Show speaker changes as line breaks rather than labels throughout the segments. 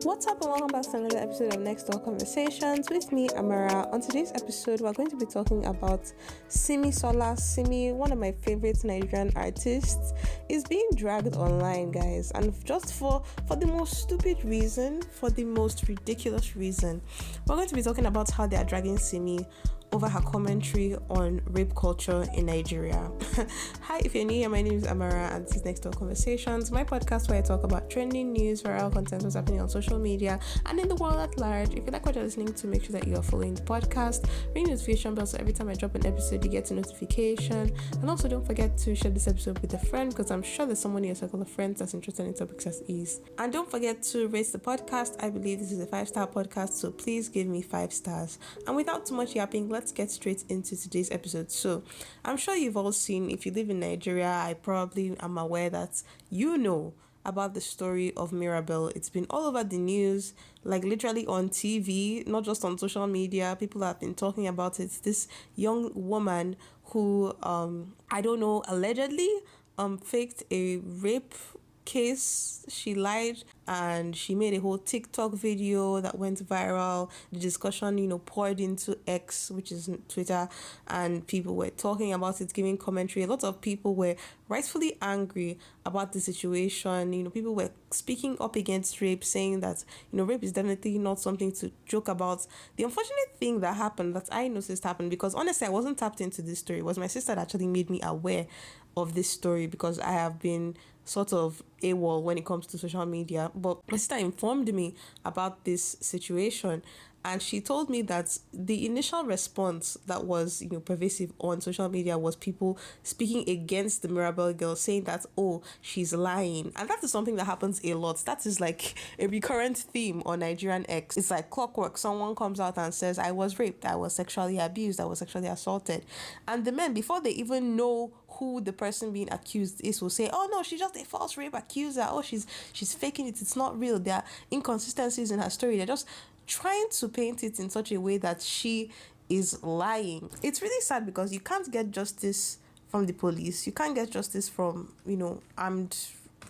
What's up, and welcome back to another episode of Next Door Conversations with me, Amara. On today's episode, we're going to be talking about Simi. Simi, one of my favorite Nigerian artists, is being dragged online, guys, and just for the most stupid reason, for the most ridiculous reason. We're going to be talking about how they are dragging Simi over her commentary on rape culture in Nigeria. Hi, if you're new here, my name is Amara and this is Next Door Conversations, my podcast where I talk about trending news, viral content, what's happening on social media and in the world at large. If you like what you're listening to, make sure that you are following the podcast, ring the notification bell so every time I drop an episode you get a notification. And also don't forget to share this episode with a friend, because I'm sure there's someone in your circle of friends that's interested in topics as ease. And don't forget to rate the podcast. I believe this is a 5-star podcast, so please give me 5 stars. And without too much yapping, let's get straight into today's episode. So I'm sure you've all seen, if you live in Nigeria, I probably am aware that you know about the story of Mirabel. It's been all over the news, like literally on TV, not just on social media. People have been talking about it. This young woman who I don't know, allegedly faked a rape case. She lied and she made a whole TikTok video that went viral. The discussion, poured into X, which is Twitter, and people were talking about it, giving commentary. A lot of people were rightfully angry about the situation. People were speaking up against rape, saying that, rape is definitely not something to joke about. The unfortunate thing that happened, that I noticed happened, because honestly, I wasn't tapped into this story, was my sister that actually made me aware of this story, because I have been sort of AWOL when it comes to social media. But my sister informed me about this situation, and she told me that the initial response that was, pervasive on social media was people speaking against the Mirabel girl, saying that, oh, she's lying. And that is something that happens a lot. That is like a recurrent theme on Nigerian X. It's like clockwork. Someone comes out and says, I was raped, I was sexually abused, I was sexually assaulted. And the men, before they even know who the person being accused is, will say, oh no, she's just a false rape accuser. Oh, she's faking it. It's not real. There are inconsistencies in her story. They're just trying to paint it in such a way that she is lying. It's really sad, because you can't get justice from the police. You can't get justice from, armed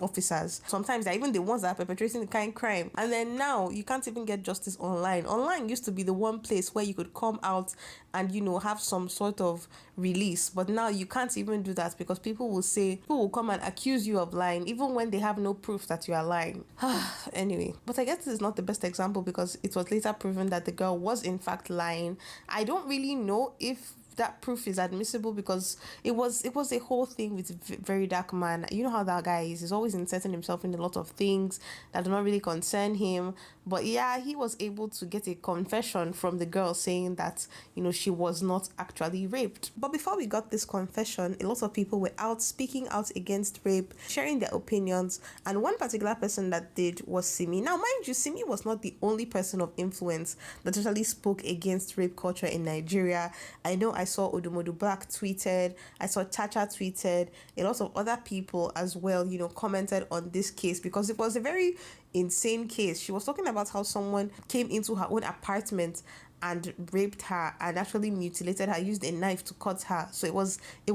officers. Sometimes they're even the ones that are perpetrating the kind of crime. And then now you can't even get justice online. Online used to be the one place where you could come out and, have some sort of release. But now you can't even do that, because people will come and accuse you of lying, even when they have no proof that you are lying. Anyway, but I guess this is not the best example, because it was later proven that the girl was in fact lying. I don't really know if that proof is admissible, because it was a whole thing with very dark man. You know how that guy is. He's always inserting himself in a lot of things that do not really concern him. But yeah, he was able to get a confession from the girl saying that, she was not actually raped. But before we got this confession, a lot of people were out speaking out against rape, sharing their opinions. And one particular person that did was Simi. Now, mind you, Simi was not the only person of influence that actually spoke against rape culture in Nigeria. I know I saw Odumodu Black tweeted, I saw Chacha tweeted, a lot of other people as well, commented on this case, because it was a very insane case. She was talking about how someone came into her own apartment and raped her and actually mutilated her, used a knife to cut her. So it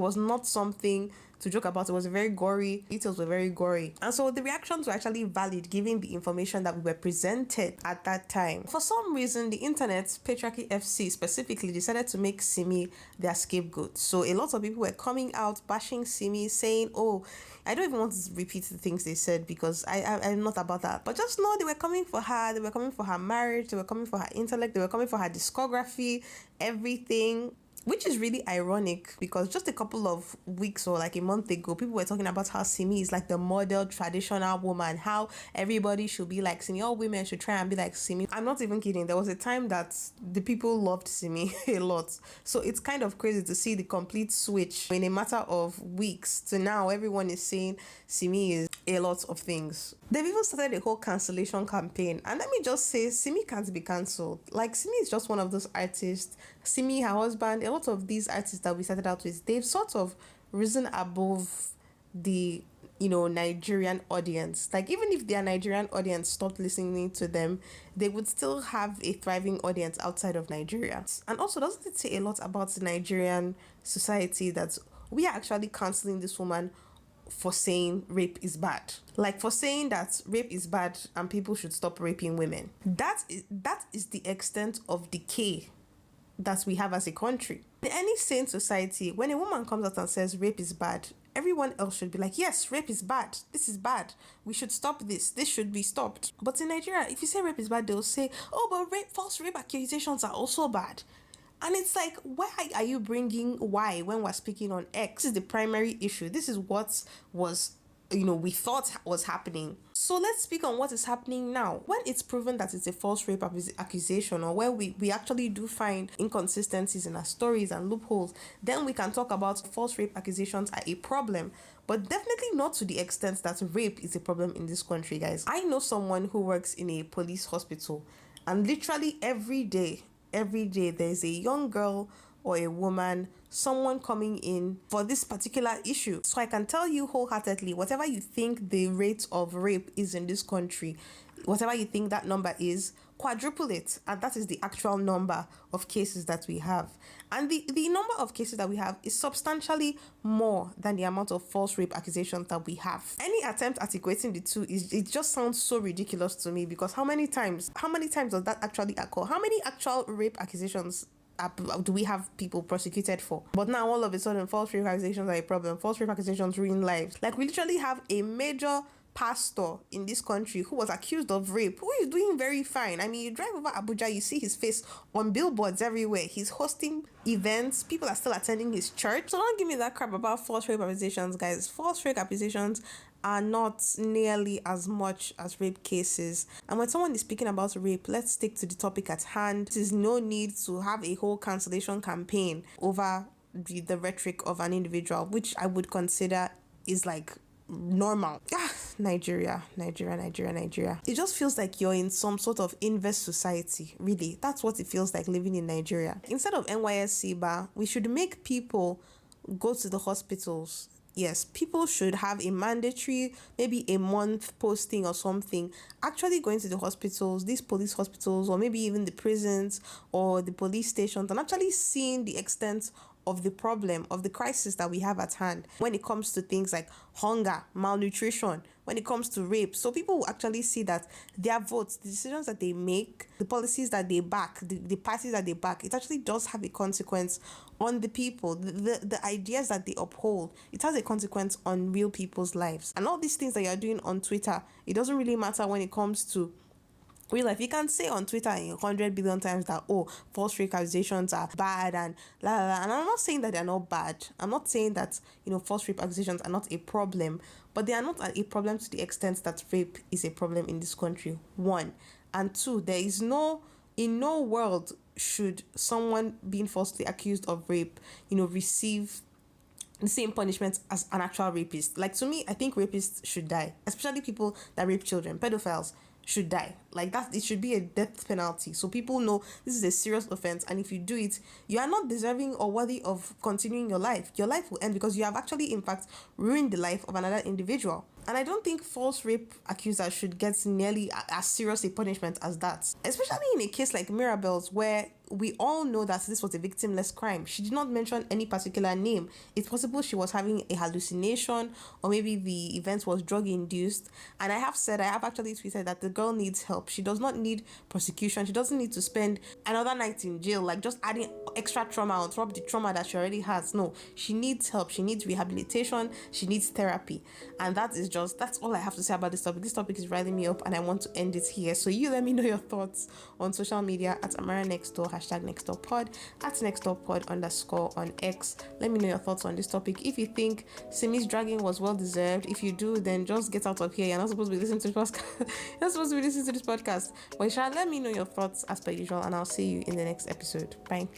was not something to joke about. It was very gory. Details were very gory. And so the reactions were actually valid, given the information that we were presented at that time. For some reason, the internet, Patriarchy FC specifically, decided to make Simi their scapegoat. So a lot of people were coming out, bashing Simi, saying, oh, I don't even want to repeat the things they said, because I'm not about that. But just know they were coming for her. They were coming for her marriage. They were coming for her intellect. They were coming for her discography, everything. Which is really ironic, because just a couple of weeks or like a month ago, people were talking about how Simi is like the model traditional woman, how everybody should be like Simi, all women should try and be like Simi. I'm not even kidding. There was a time that the people loved Simi a lot. So it's kind of crazy to see the complete switch in a matter of weeks to now everyone is saying Simi is a lot of things. They've even started a whole cancellation campaign. And let me just say, Simi can't be cancelled. Like, Simi is just one of those artists. Simi, her husband, a lot of these artists that we started out with, they've sort of risen above the Nigerian audience. Like, even if their Nigerian audience stopped listening to them, they would still have a thriving audience outside of Nigeria. And also, doesn't it say a lot about the Nigerian society that we are actually cancelling this woman for saying rape is bad. Like for saying that rape is bad and people should stop raping women. That is the extent of decay that we have as a country. In any sane society, when a woman comes out and says rape is bad, everyone else should be like, yes, rape is bad. This is bad. We should stop this. This should be stopped. But in Nigeria, if you say rape is bad, they'll say, oh, but false rape accusations are also bad. And it's like, why are you bringing why when we're speaking on X? This is the primary issue. This is what was, we thought was happening. So let's speak on what is happening now. When it's proven that it's a false rape accusation, or where we actually do find inconsistencies in our stories and loopholes, then we can talk about false rape accusations are a problem. But definitely not to the extent that rape is a problem in this country, guys. I know someone who works in a police hospital, and literally every day there's a young girl or a woman, someone coming in for this particular issue. So I can tell you wholeheartedly, whatever you think the rate of rape is in this country, whatever you think that number is, quadruple it. And that is the actual number of cases that we have. And the number of cases that we have is substantially more than the amount of false rape accusations that we have. Any attempt at equating the two, it just sounds so ridiculous to me, because how many times does that actually occur? How many actual rape accusations do we have people prosecuted for? But now all of a sudden false rape accusations are a problem. False rape accusations ruin lives. Like, we literally have a major pastor in this country who was accused of rape, who is doing very fine. I mean, you drive over Abuja, you see his face on billboards everywhere. He's hosting events. People are still attending his church. So don't give me that crap about false rape accusations, guys. False rape accusations are not nearly as much as rape cases. And when someone is speaking about rape, let's stick to the topic at hand. There is no need to have a whole cancellation campaign over the rhetoric of an individual, which I would consider is like normal. Nigeria. It just feels like you're in some sort of inverse society, really. That's what it feels like living in Nigeria. Instead of NYSC bar, we should make people go to the hospitals. Yes, people should have a mandatory, maybe a month posting or something, actually going to the hospitals, these police hospitals, or maybe even the prisons or the police stations, and actually seeing the extent of the problem, of the crisis that we have at hand when it comes to things like hunger, malnutrition, when it comes to rape. So people will actually see that their votes, the decisions that they make, the policies that they back, the parties that they back, it actually does have a consequence on the people. The ideas that they uphold, it has a consequence on real people's lives. And all these things that you're doing on Twitter, it doesn't really matter when it comes to real life. You can say on Twitter 100 billion times that, oh, false rape accusations are bad and la la la. And I'm not saying that they're not bad. I'm not saying that, false rape accusations are not a problem, but they are not a problem to the extent that rape is a problem in this country. One. And two, there is in no world should someone being falsely accused of rape, receive the same punishment as an actual rapist. Like, to me, I think rapists should die, especially people that rape children. Pedophiles should die. Like, that, it should be a death penalty, so people know this is a serious offense, and if you do it, you are not deserving or worthy of continuing your life. Your life will end because you have actually, in fact, ruined the life of another individual. And I don't think false rape accusers should get nearly as serious a punishment as that, especially in a case like Mirabel's, where we all know that this was a victimless crime. She did not mention any particular name. It's possible she was having a hallucination, or maybe the event was drug induced. And I have actually tweeted that the girl needs help. She does not need prosecution. She doesn't need to spend another night in jail, like just adding extra trauma on top of the trauma that she already has. No, she needs help. She needs rehabilitation. She needs therapy. And that's all I have to say about this topic. This topic is riling me up, and I want to end it here. So you let me know your thoughts on social media at Amara Next Door, #NextDoorPod, at NextDoorPod_ on X. Let me know your thoughts on this topic. If you think Simi's dragging was well deserved, if you do, then just get out of here. You're not supposed to be listening to this podcast. You're not supposed to be listening to this podcast. But let me know your thoughts as per usual, and I'll see you in the next episode. Bye.